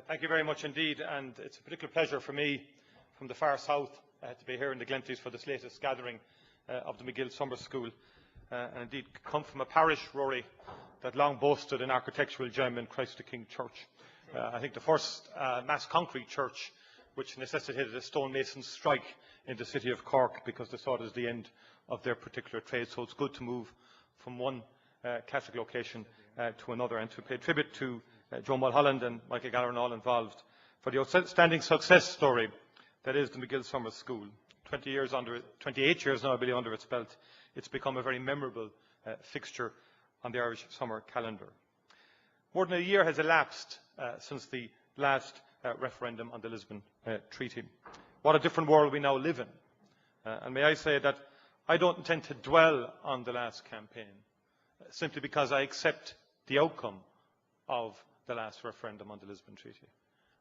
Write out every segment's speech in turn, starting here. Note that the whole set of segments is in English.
Thank you very much indeed, and it's a particular pleasure for me from the far south to be here in the Glenties for this latest gathering of the Micheál Summer School, and indeed come from a parish, Rory, that long boasted an architectural gem in Christ the King Church. I think the first mass concrete church which necessitated a stonemason strike in the city of Cork because they saw it as the end of their particular trade. So it's good to move from one Catholic location to another, and to pay tribute to Joe Mulholland and Michael Gallagher and all involved for the outstanding success story that is the Micheál Summer School. 28 years now, I believe, under its belt. It's become a very memorable fixture on the Irish summer calendar. More than a year has elapsed since the last referendum on the Lisbon Treaty. What a different world we now live in. And may I say that I don't intend to dwell on the last campaign, simply because I accept the outcome of the last referendum on the Lisbon Treaty.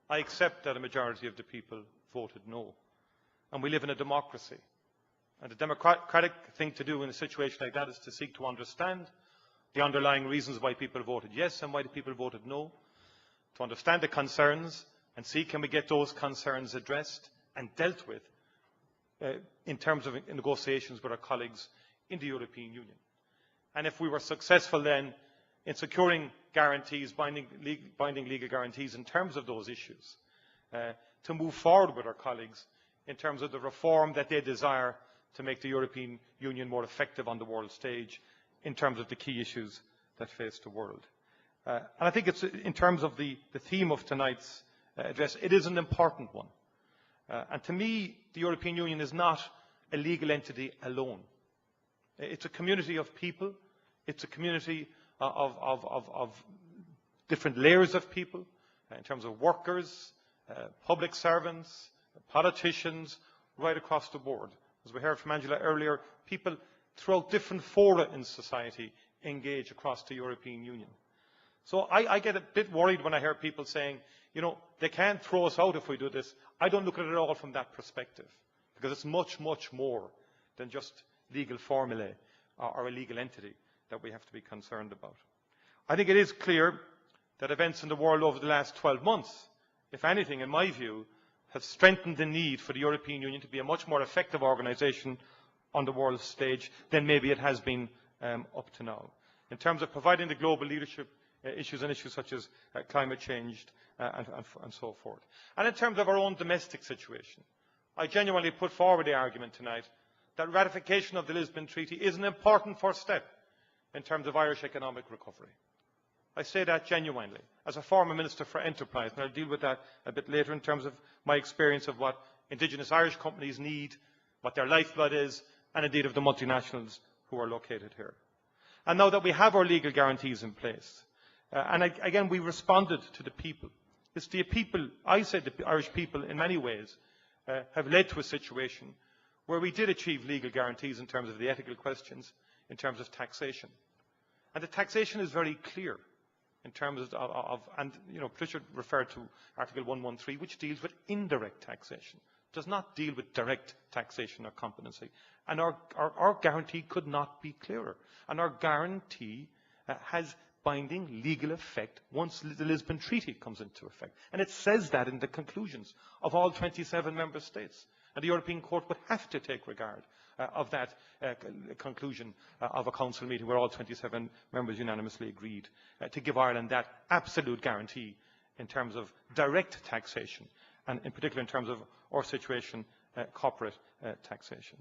I accept that a majority of the people voted no. And we live in a democracy. And the democratic thing to do in a situation like that is to seek to understand the underlying reasons why people voted yes and why the people voted no, to understand the concerns and see can we get those concerns addressed and dealt with in terms of negotiations with our colleagues in the European Union. And if we were successful then in securing guarantees, binding legal guarantees in terms of those issues, to move forward with our colleagues in terms of the reform that they desire to make the European Union more effective on the world stage in terms of the key issues that face the world. And I think it's, in terms of the theme of tonight's address, it is an important one. And to me, the European Union is not a legal entity alone. It's a community of people. It's a community of different layers of people in terms of workers, public servants, politicians, right across the board. As we heard from Angela earlier, people throughout different fora in society engage across the European Union. So I get a bit worried when I hear people saying, you know, they can't throw us out if we do this. I don't look at it all from that perspective, because it's much, much more than just legal formulae or a legal entity that we have to be concerned about. I think it is clear that events in the world over the last 12 months, if anything, in my view, have strengthened the need for the European Union to be a much more effective organisation on the world stage than maybe it has been up to now, in terms of providing the global leadership issues and issues such as climate change and so forth. And in terms of our own domestic situation, I genuinely put forward the argument tonight that ratification of the Lisbon Treaty is an important first step in terms of Irish economic recovery. I say that genuinely, as a former Minister for Enterprise, and I'll deal with that a bit later in terms of my experience of what indigenous Irish companies need, what their lifeblood is, and indeed of the multinationals who are located here. And now that we have our legal guarantees in place, and again we responded to the people. It's the people, I said the Irish people in many ways, have led to a situation where we did achieve legal guarantees in terms of the ethical questions, in terms of taxation. And the taxation is very clear in terms of and you know, Patricia referred to Article 113, which deals with indirect taxation, does not deal with direct taxation or competency. And our guarantee could not be clearer. And our guarantee has binding legal effect once the Lisbon Treaty comes into effect. And it says that in the conclusions of all 27 member states. And the European Court would have to take regard of that conclusion of a council meeting where all 27 members unanimously agreed to give Ireland that absolute guarantee in terms of direct taxation, and in particular in terms of our situation, corporate taxation.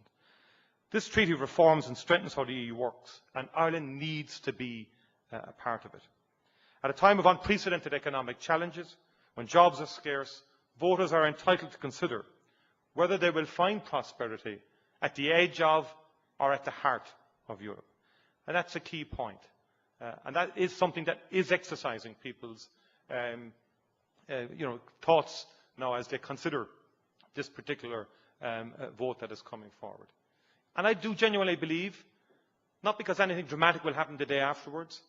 This treaty reforms and strengthens how the EU works, and Ireland needs to be a part of it. At a time of unprecedented economic challenges, when jobs are scarce, voters are entitled to consider whether they will find prosperity at the edge of or at the heart of Europe. And that's a key point. And that is something that is exercising people's thoughts now as they consider this particular vote that is coming forward. And I do genuinely believe, not because anything dramatic will happen the day afterwards,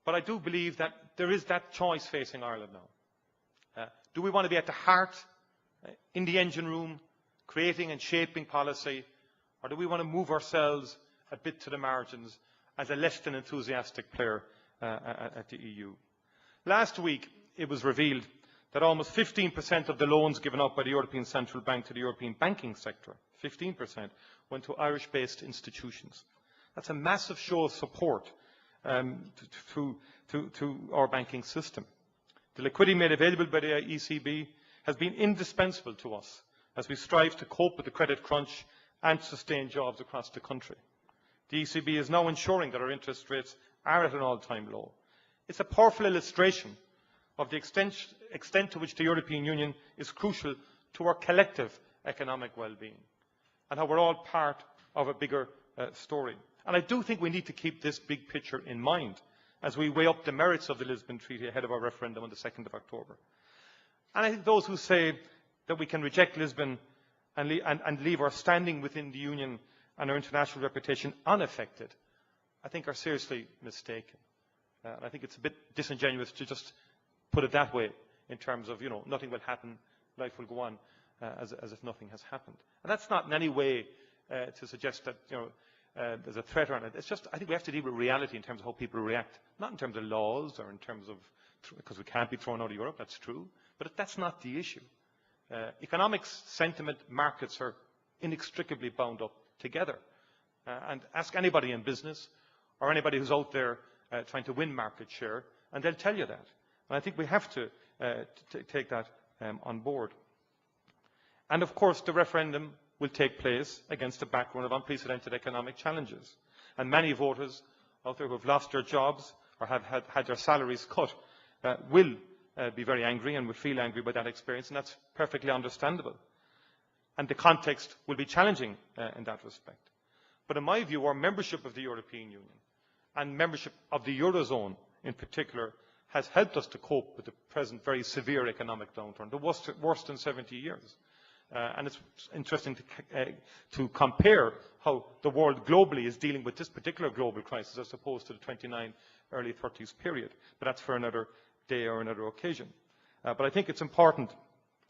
but I do believe that there is that choice facing Ireland now. Do we want to be at the heart, in the engine room, creating and shaping policy, or do we want to move ourselves a bit to the margins as a less than enthusiastic player at the EU? Last week, it was revealed that almost 15% of the loans given out by the European Central Bank to the European banking sector, 15%, went to Irish-based institutions. That's a massive show of support to our banking system. The liquidity made available by the ECB has been indispensable to us as we strive to cope with the credit crunch and sustain jobs across the country. The ECB is now ensuring that our interest rates are at an all-time low. It's a powerful illustration of the extent to which the European Union is crucial to our collective economic well-being and how we're all part of a bigger story. And I do think we need to keep this big picture in mind as we weigh up the merits of the Lisbon Treaty ahead of our referendum on the 2nd of October. And I think those who say that we can reject Lisbon and leave our standing within the Union and our international reputation unaffected, I think are seriously mistaken. And I think it's a bit disingenuous to just put it that way in terms of, nothing will happen, life will go on as if nothing has happened. And that's not in any way to suggest that, there's a threat around it. It's just, I think we have to deal with reality in terms of how people react, not in terms of laws or in terms of, because we can't be thrown out of Europe, that's true, but that's not the issue. Economics, sentiment, markets are inextricably bound up together. And ask anybody in business or anybody who's out there trying to win market share, and they'll tell you that. And I think we have to take that on board. And of course, the referendum will take place against a background of unprecedented economic challenges. And many voters out there who have lost their jobs or have had their salaries cut will be very angry and will feel angry by that experience, and that's perfectly understandable. And the context will be challenging in that respect. But in my view, our membership of the European Union and membership of the Eurozone in particular has helped us to cope with the present very severe economic downturn, the worst in 70 years. And it's interesting to compare how the world globally is dealing with this particular global crisis as opposed to the 29 early 30s period. But that's for another day or another occasion. But I think it's important,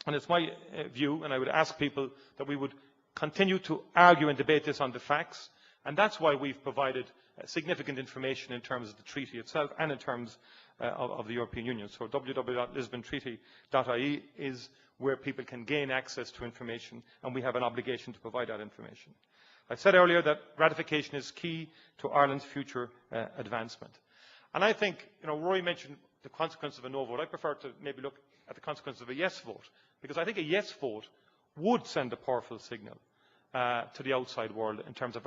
and it's my view, and I would ask people that we would continue to argue and debate this on the facts, and that's why we've provided significant information in terms of the treaty itself and in terms of the European Union. So www.lisbontreaty.ie is where people can gain access to information, and we have an obligation to provide that information. I said earlier that ratification is key to Ireland's future advancement. And I think, Rory mentioned the consequence of a no vote. I prefer to maybe look at the consequence of a yes vote, because I think a yes vote would send a powerful signal to the outside world in terms of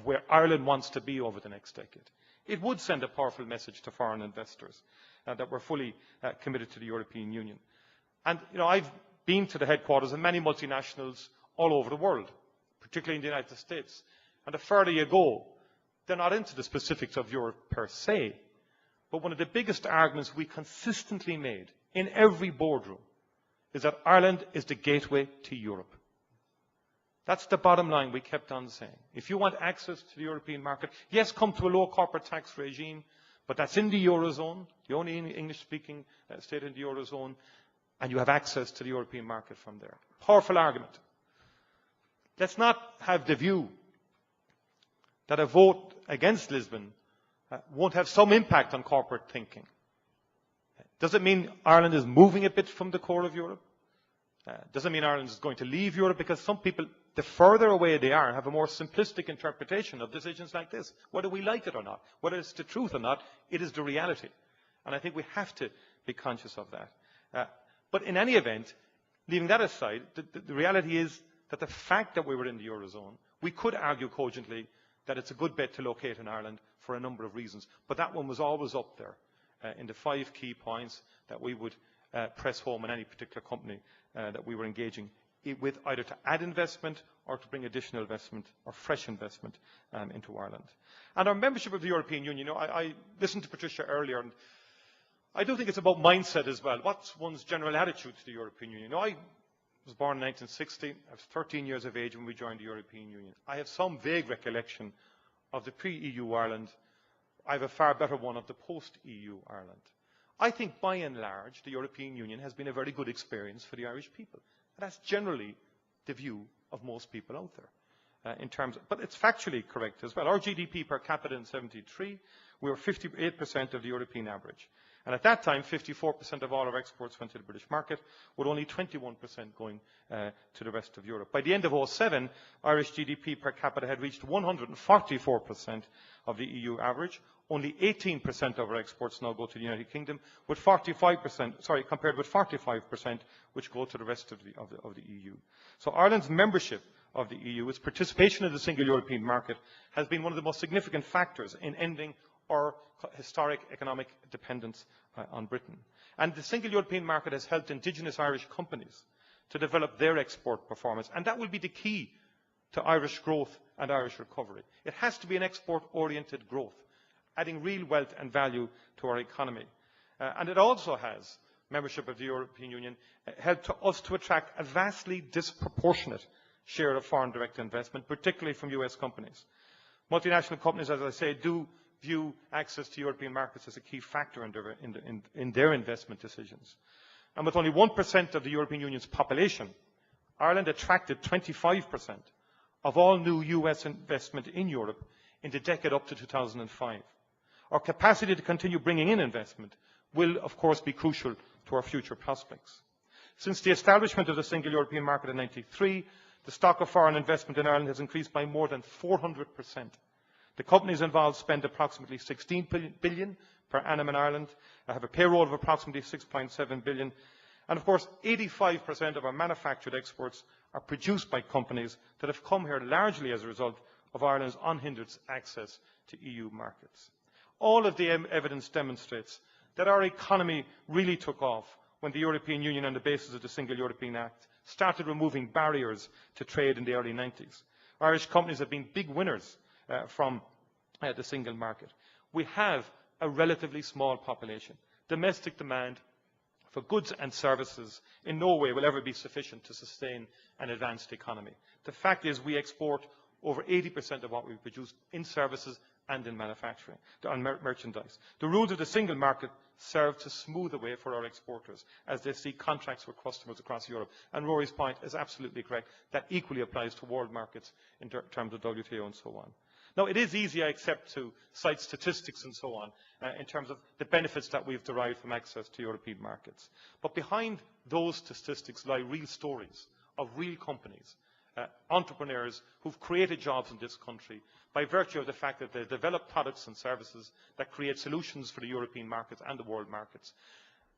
where Ireland wants to be over the next decade. It would send a powerful message to foreign investors that we're fully committed to the European Union. And I've been to the headquarters of many multinationals all over the world, particularly in the United States. And the further you go, they're not into the specifics of Europe per se. But one of the biggest arguments we consistently made in every boardroom is that Ireland is the gateway to Europe. That's the bottom line we kept on saying. If you want access to the European market, yes, come to a low corporate tax regime, but that's in the Eurozone, the only English-speaking state in the Eurozone, and you have access to the European market from there. Powerful argument. Let's not have the view that a vote against Lisbon won't have some impact on corporate thinking. Does it mean Ireland is moving a bit from the core of Europe? Does it mean Ireland is going to leave Europe? Because some people, the further away they are, have a more simplistic interpretation of decisions like this. Whether we like it or not, whether it's the truth or not, it is the reality. And I think we have to be conscious of that. But in any event, leaving that aside, the reality is that the fact that we were in the Eurozone, we could argue cogently that it's a good bet to locate in Ireland for a number of reasons. But that one was always up there in the 5 key points that we would press home in any particular company that we were engaging with, either to add investment or to bring additional investment or fresh investment into Ireland. And our membership of the European Union, I listened to Patricia earlier, and I do think it's about mindset as well. What's one's general attitude to the European Union? I was born in 1960. I was 13 years of age when we joined the European Union. I have some vague recollection of the pre-EU Ireland. I have a far better one of the post-EU Ireland. I think, by and large, the European Union has been a very good experience for the Irish people. And that's generally the view of most people out there. in terms, but it's factually correct as well. Our GDP per capita in 73, we were 58% of the European average. And at that time, 54% of all our exports went to the British market, with only 21% going to the rest of Europe. By the end of 2007, Irish GDP per capita had reached 144% of the EU average. Only 18% of our exports now go to the United Kingdom, with 45%, compared with 45% which go to the rest of the EU. So Ireland's membership of the EU, its participation in the single European market, has been one of the most significant factors in ending our historic economic dependence on Britain. And the single European market has helped indigenous Irish companies to develop their export performance, and that will be the key to Irish growth and Irish recovery. It has to be an export-oriented growth, adding real wealth and value to our economy. And it also has, membership of the European Union, helped us to attract a vastly disproportionate share of foreign direct investment, particularly from US companies. Multinational companies, as I say, do view access to European markets as a key factor in their investment decisions. And with only 1% of the European Union's population, Ireland attracted 25% of all new US investment in Europe in the decade up to 2005. Our capacity to continue bringing in investment will, of course, be crucial to our future prospects. Since the establishment of the single European market in 1993, the stock of foreign investment in Ireland has increased by more than 400%. The companies involved spend approximately 16 billion per annum in Ireland, have a payroll of approximately 6.7 billion, and of course 85% of our manufactured exports are produced by companies that have come here largely as a result of Ireland's unhindered access to EU markets. All of the evidence demonstrates that our economy really took off when the European Union, on the basis of the Single European Act, started removing barriers to trade in the early 90s. Irish companies have been big winners from the single market. We have a relatively small population. Domestic demand for goods and services in no way will ever be sufficient to sustain an advanced economy. The fact is we export over 80% of what we produce in services and in manufacturing, on merchandise. The rules of the single market serve to smooth the way for our exporters as they seek contracts with customers across Europe. And Rory's point is absolutely correct. That equally applies to world markets in terms of WTO and so on. Now, it is easy, I accept, to cite statistics and so on in terms of the benefits that we've derived from access to European markets. But behind those statistics lie real stories of real companies, entrepreneurs who've created jobs in this country by virtue of the fact that they develop products and services that create solutions for the European markets and the world markets,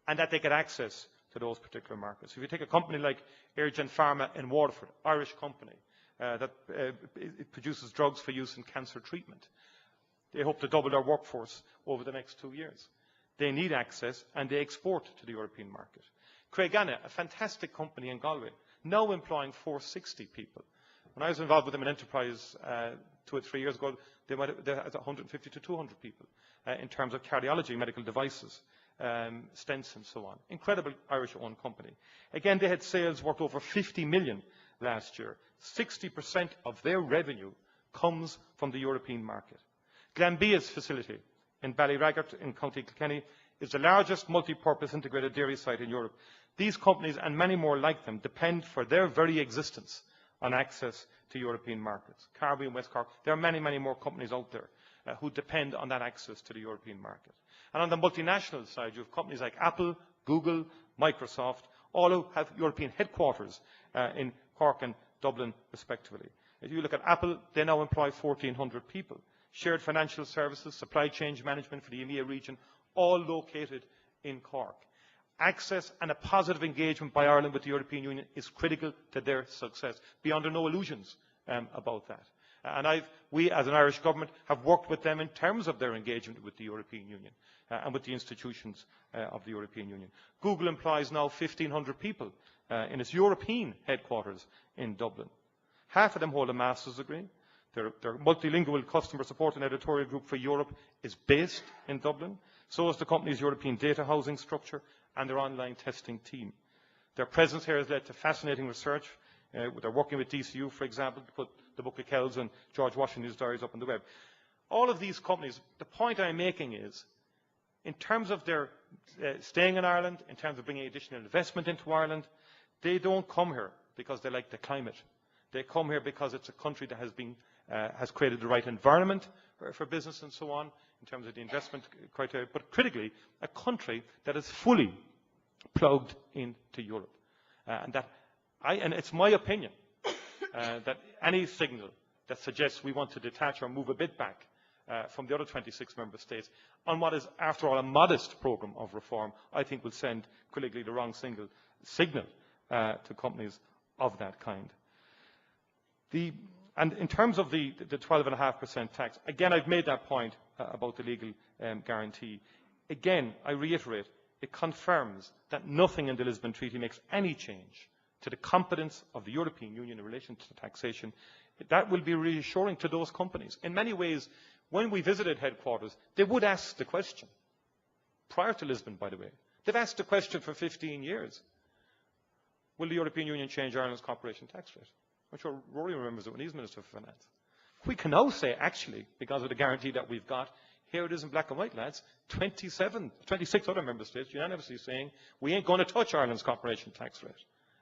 and that they get access to those particular markets. If you take a company like Airgen Pharma in Waterford, Irish company, it produces drugs for use in cancer treatment. They hope to double their workforce over the next 2 years. They need access, and they export to the European market. Craigana, a fantastic company in Galway, now employing 460 people. When I was involved with them in enterprise 2 or 3 years ago, they had 150 to 200 people in terms of cardiology, medical devices, stents and so on. Incredible Irish-owned company. Again, they had sales worth over 50 million last year. 60% of their revenue comes from the European market. Glanbia's facility in Ballyraggart in County Kilkenny is the largest multi-purpose integrated dairy site in Europe. These companies and many more like them depend for their very existence on access to European markets. Carby and West Cork, there are many, many more companies out there who depend on that access to the European market. And on the multinational side, you have companies like Apple, Google, Microsoft, all who have European headquarters in Cork and Dublin, respectively. If you look at Apple, they now employ 1,400 people. Shared financial services, supply chain management for the EMEA region, all located in Cork. Access and a positive engagement by Ireland with the European Union is critical to their success. Be under no illusions about that. And we, as an Irish government, have worked with them in terms of their engagement with the European Union and with the institutions of the European Union. Google employs now 1,500 people in its European headquarters in Dublin. Half of them hold a master's degree. Their multilingual customer support and editorial group for Europe is based in Dublin. So is the company's European data housing structure and their online testing team. Their presence here has led to fascinating research. They're working with DCU, for example, to put the Book of Kells and George Washington's diaries up on the web. All of these companies, the point I'm making is, in terms of their staying in Ireland, in terms of bringing additional investment into Ireland, they don't come here because they like the climate. They come here because it's a country that has created the right environment for business and so on, in terms of the investment criteria, but critically, a country that is fully plugged into Europe. And it's my opinion that any signal that suggests we want to detach or move a bit back from the other 26 member states on what is, after all, a modest programme of reform, I think will send critically the wrong signal to companies of that kind. And in terms of the 12.5% tax, again, I've made that point about the legal guarantee. Again, I reiterate, it confirms that nothing in the Lisbon Treaty makes any change to the competence of the European Union in relation to taxation. That will be reassuring to those companies. In many ways, when we visited headquarters, they would ask the question, prior to Lisbon, by the way. They've asked the question for 15 years. Will the European Union change Ireland's corporation tax rate? I'm sure Rory remembers it when he's Minister for Finance. We can now say, actually, because of the guarantee that we've got, here it is in black and white, lads, 26 other member states unanimously saying we ain't going to touch Ireland's corporation tax rate.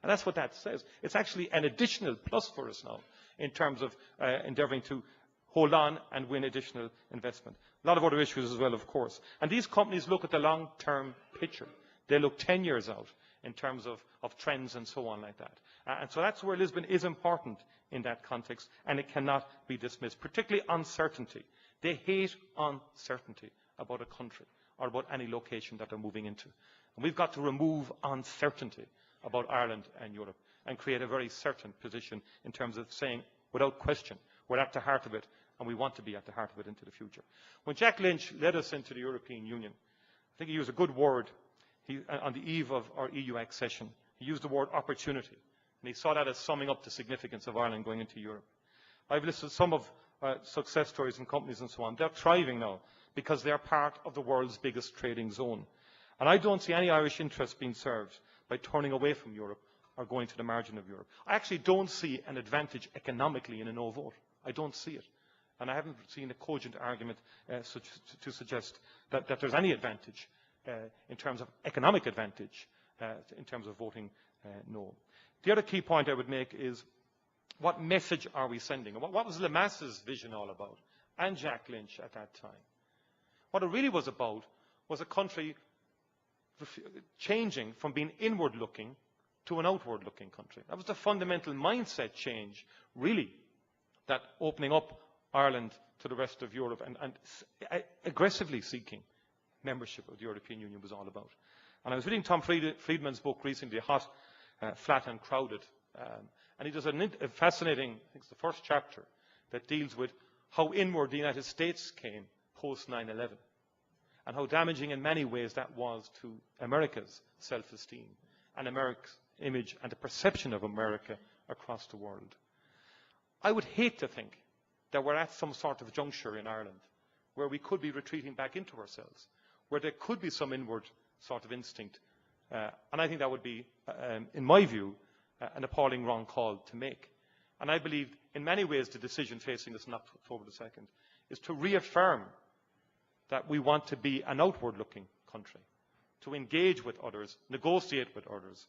And that's what that says. It's actually an additional plus for us now in terms of endeavouring to hold on and win additional investment. A lot of other issues as well, of course. And these companies look at the long-term picture. They look 10 years out in terms of trends and so on like that. And so that's where Lisbon is important in that context, and it cannot be dismissed, particularly uncertainty. They hate uncertainty about a country or about any location that they're moving into. And we've got to remove uncertainty about Ireland and Europe and create a very certain position in terms of saying, without question, we're at the heart of it and we want to be at the heart of it into the future. When Jack Lynch led us into the European Union, I think he used a good word on the eve of our EU accession. He used the word opportunity, and he saw that as summing up the significance of Ireland going into Europe. I've listed some of success stories in companies and so on. They're thriving now because they're part of the world's biggest trading zone. And I don't see any Irish interest being served by turning away from Europe or going to the margin of Europe. I actually don't see an advantage economically in a no vote. I don't see it. And I haven't seen a cogent argument to suggest that there's any advantage in terms of economic advantage in terms of voting no. The other key point I would make is, what message are we sending? What was Lemass's vision all about? And Jack Lynch at that time. What it really was about was a country changing from being inward-looking to an outward-looking country. That was the fundamental mindset change, really, that opening up Ireland to the rest of Europe and aggressively seeking membership of the European Union was all about. And I was reading Tom Friedman's book recently, Hot, Flat and Crowded. And he does a fascinating, I think it's the first chapter, that deals with how inward the United States came post 9/11 and how damaging in many ways that was to America's self-esteem and America's image and the perception of America across the world. I would hate to think that we're at some sort of juncture in Ireland where we could be retreating back into ourselves, where there could be some inward sort of instinct. And I think that would be, in my view, an appalling wrong call to make. And I believe, in many ways, the decision facing us on October the 2nd is to reaffirm that we want to be an outward-looking country, to engage with others, negotiate with others,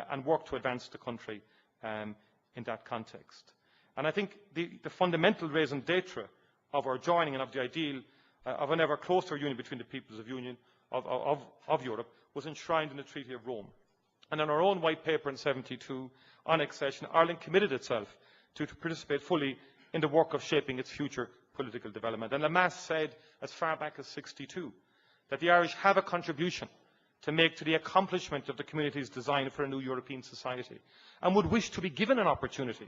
and work to advance the country in that context. And I think the fundamental raison d'etre of our joining and of the ideal of an ever closer union between the peoples of Europe was enshrined in the Treaty of Rome. And in our own white paper in 1972 on accession, Ireland committed itself to participate fully in the work of shaping its future political development. And Lemass said, as far back as 1962, that the Irish have a contribution to make to the accomplishment of the community's design for a new European society, and would wish to be given an opportunity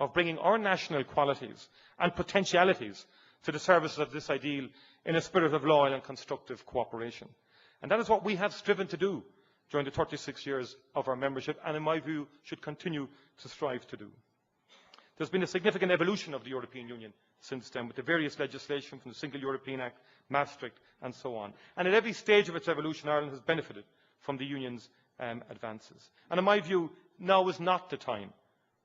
of bringing our national qualities and potentialities to the service of this ideal in a spirit of loyal and constructive cooperation. And that is what we have striven to do during the 36 years of our membership, and in my view should continue to strive to do. There's been a significant evolution of the European Union since then, with the various legislation from the Single European Act, Maastricht, and so on. And at every stage of its evolution, Ireland has benefited from the Union's advances. And in my view, now is not the time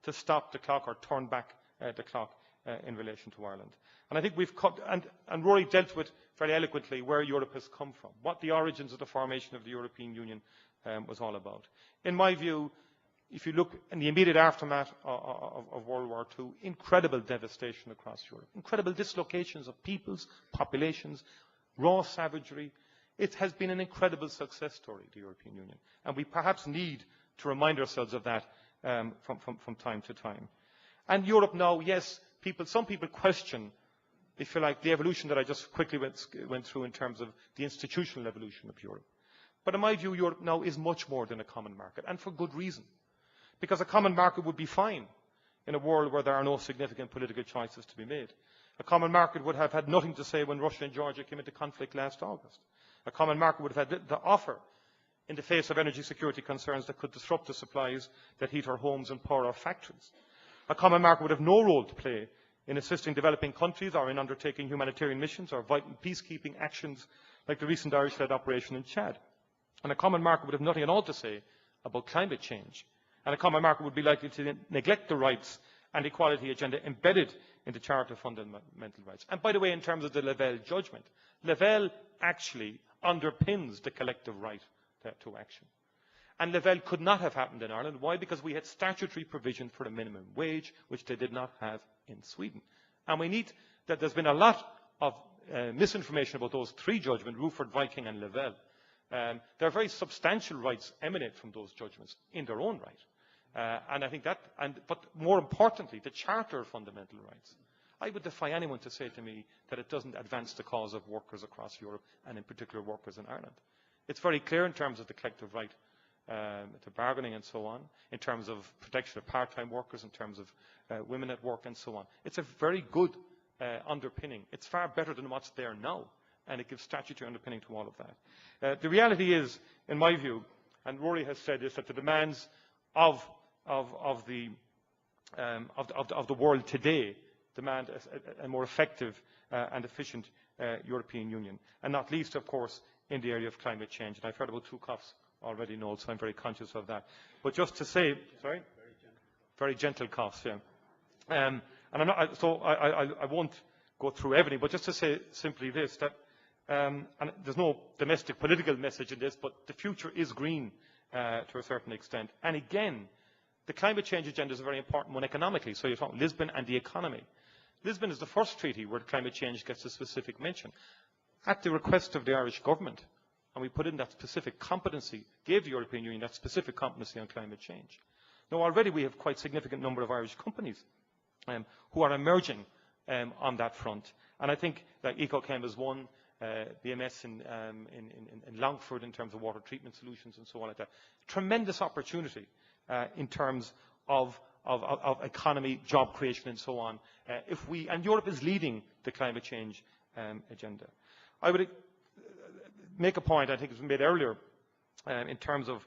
to stop the clock or turn back the clock in relation to Ireland. And I think we've cut, and Rory dealt with very eloquently where Europe has come from, what the origins of the formation of the European Union was all about. In my view, if you look in the immediate aftermath of World War II, incredible devastation across Europe, incredible dislocations of peoples, populations, raw savagery. It has been an incredible success story, the European Union, and we perhaps need to remind ourselves of that from time to time. And Europe now, yes, some people question, if you like, the evolution that I just quickly went through in terms of the institutional evolution of Europe. But in my view, Europe now is much more than a common market, and for good reason. Because a common market would be fine in a world where there are no significant political choices to be made. A common market would have had nothing to say when Russia and Georgia came into conflict last August. A common market would have had the offer in the face of energy security concerns that could disrupt the supplies that heat our homes and power our factories. A common market would have no role to play in assisting developing countries or in undertaking humanitarian missions or vital peacekeeping actions like the recent Irish-led operation in Chad. And a common market would have nothing at all to say about climate change. And a common market would be likely to neglect the rights and equality agenda embedded in the Charter of Fundamental Rights. And by the way, in terms of the Lavelle judgment, Lavelle actually underpins the collective right to action. And Lavelle could not have happened in Ireland. Why? Because we had statutory provision for a minimum wage, which they did not have in Sweden. And there's been a lot of misinformation about those three judgments, Ruford, Viking and Lavelle. There are very substantial rights emanate from those judgments in their own right. And I think that, but more importantly, the Charter of Fundamental Rights. I would defy anyone to say to me that it doesn't advance the cause of workers across Europe, and in particular workers in Ireland. It's very clear in terms of the collective right to bargaining and so on, in terms of protection of part-time workers, in terms of women at work and so on. It's a very good underpinning. It's far better than what's there now, and it gives statutory underpinning to all of that. The reality is, in my view, and Rory has said this, that the demands of the world today demand a more effective and efficient European Union, and not least, of course, in the area of climate change. And I've heard about two coughs already, Noel, so I'm very conscious of that. But just to say, sorry, very gentle coughs, yeah. And I won't go through everything, but just to say simply this, that and there's no domestic political message in this, but the future is green to a certain extent. And again, the climate change agenda is a very important one economically. So you're talking Lisbon and the economy. Lisbon is the first treaty where climate change gets a specific mention. At the request of the Irish government, and we put in that specific competency, gave the European Union that specific competency on climate change. Now already we have quite a significant number of Irish companies who are emerging on that front. And I think that EcoChem is one, BMS in Longford in terms of water treatment solutions and so on like that. Tremendous opportunity in terms of economy, job creation and so on. And Europe is leading the climate change agenda. I would make a point, I think it was made earlier, in terms of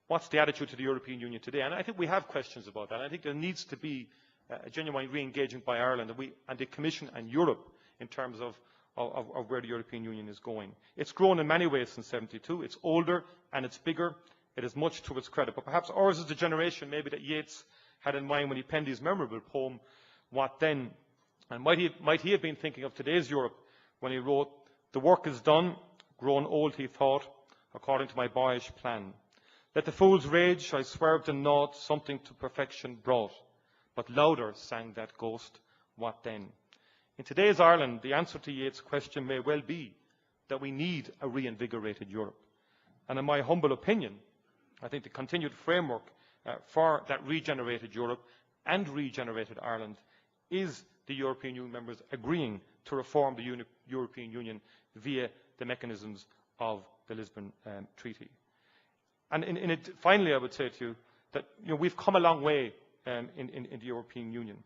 what's the attitude to the European Union today. And I think we have questions about that. I think there needs to be a genuine re-engagement by Ireland and the Commission and Europe in terms of where the European Union is going. It's grown in many ways since '72. It's older and it's bigger. It is much to its credit. But perhaps ours is the generation maybe that Yeats had in mind when he penned his memorable poem, What Then? And might he have been thinking of today's Europe when he wrote, "The work is done, grown old, he thought, according to my boyish plan. Let the fools rage, I swerved and gnawed, something to perfection brought. But louder sang that ghost, what then?" In today's Ireland, the answer to Yeats' question may well be that we need a reinvigorated Europe. And in my humble opinion, I think the continued framework for that regenerated Europe and regenerated Ireland is the European Union members agreeing to reform the European Union via the mechanisms of the Lisbon Treaty. And finally, I would say to you that we've come a long way in the European Union.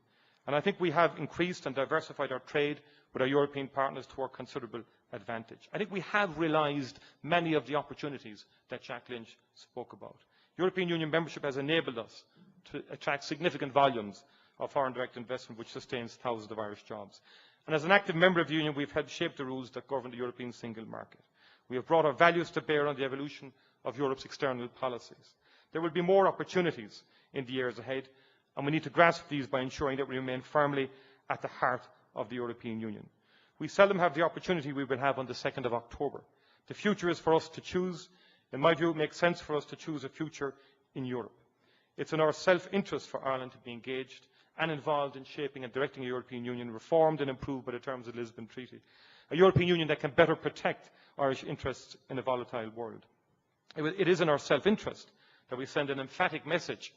And I think we have increased and diversified our trade with our European partners to our considerable advantage. I think we have realised many of the opportunities that Jack Lynch spoke about. European Union membership has enabled us to attract significant volumes of foreign direct investment, which sustains thousands of Irish jobs. And as an active member of the Union, we've helped shape the rules that govern the European single market. We have brought our values to bear on the evolution of Europe's external policies. There will be more opportunities in the years ahead, and we need to grasp these by ensuring that we remain firmly at the heart of the European Union. We seldom have the opportunity we will have on the 2nd of October. The future is for us to choose. In my view, it makes sense for us to choose a future in Europe. It's in our self-interest for Ireland to be engaged and involved in shaping and directing a European Union reformed and improved by the terms of the Lisbon Treaty. A European Union that can better protect Irish interests in a volatile world. It is in our self-interest that we send an emphatic message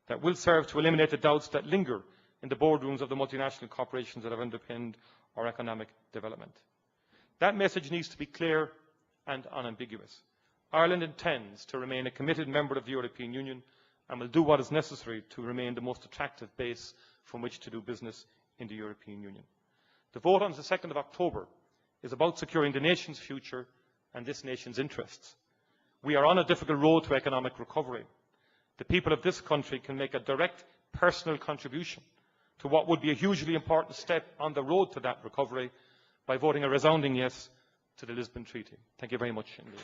that will serve to eliminate the doubts that linger in the boardrooms of the multinational corporations that have underpinned our economic development. That message needs to be clear and unambiguous. Ireland intends to remain a committed member of the European Union and will do what is necessary to remain the most attractive base from which to do business in the European Union. The vote on the 2nd of October is about securing the nation's future and this nation's interests. We are on a difficult road to economic recovery. The people of this country can make a direct personal contribution to what would be a hugely important step on the road to that recovery by voting a resounding yes to the Lisbon Treaty. Thank you very much indeed.